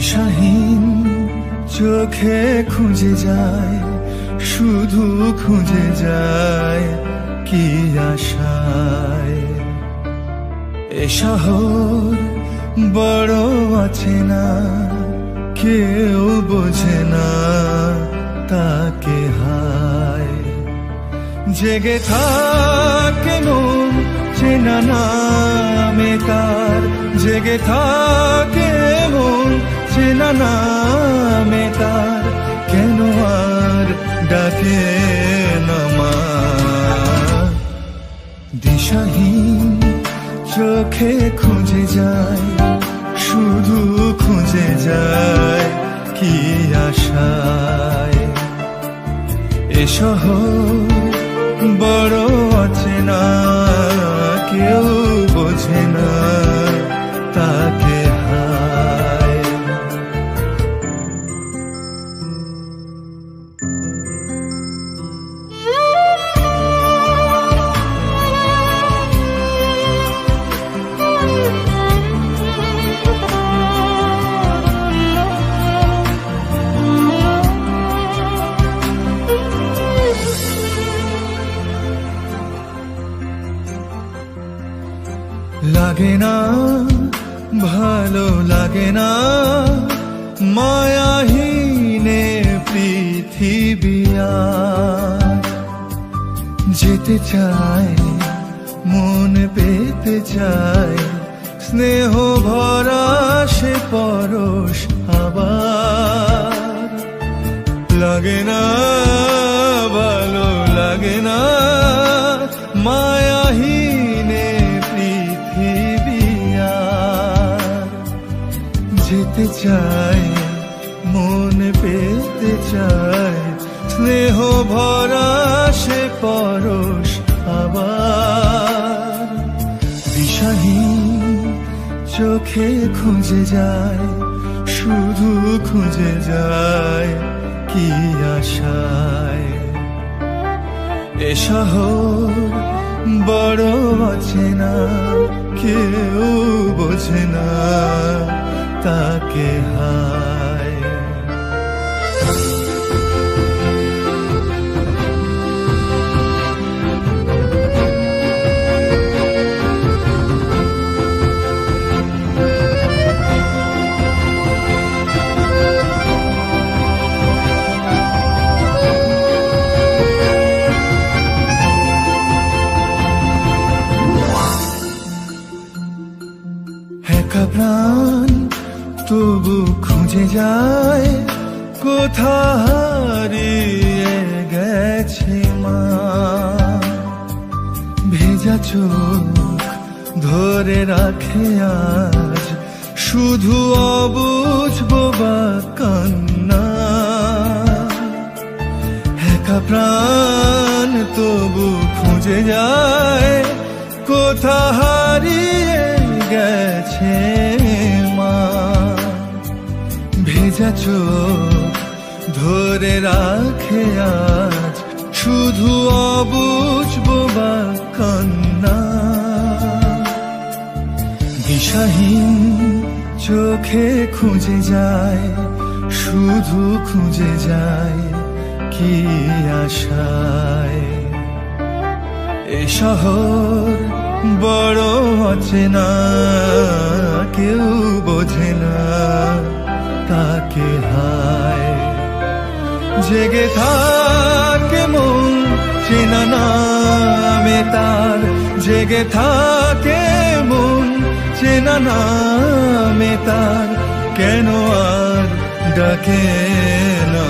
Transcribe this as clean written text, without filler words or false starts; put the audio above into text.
দিশাহীন চোখে খুঁজে যায়, শুধু খুঁজে যায় কি আশায়। এ শহর বড় আছে না, কেউ বোঝে না তাকে হায়। জেগে থাকে মন চেনা নামে তার, জেগে থাকে মন চেনা নামে তার, কেন আর ডাকে না মা। দিশাহীন চোখে খুঁজে যায়, শুধু খুঁজে যায় কি আশায়। এ শহর বড় আছে না, কেউ বোঝে না তাকে হায়। লাগে না ভালো লাগে না মায়াহীনে পৃথিবী আর। যেতে চায় মন পেতে চায়, স্নেহ ভরা সে পরশ আবার। লাগে না ভালো লাগে না মায়াহীনে পৃথিবী আর। যেতে চায় মন পেতে চায়, স্নেহ ভরা সে পরশ আবার। দিশাহীন চোখে খুঁজে যায়, শুধু খুঁজে যায় কি আশায়। এ শহর বড় আছে না, কেউ বোঝে না তাকে হায়। একা প্রাণ তবু খুঁজে যায়, কোথা হারিয়ে গেছে মা। ভেজা চোখ ধরে রাখে আজ, শুধু অবুঝ বোবা কান্না। একা প্রাণ তবু খুঁজে যায়, কোথা হারিয়ে গেছে মা। ভেজা চোখ ধরে রাখে আজ, শুধু অবুঝ বোবা কান্না। দিশাহীন চোখে খুঁজে যায়, শুধু খুঁজে যায় কি আশায়। এ শহর বড় আছে না, কেউ বোঝে না তাকে হায়। জেগে থাকে মন চেনা নামে তার, জেগে থাকে মন চেনা নামে তার, কেন আর ডাকে না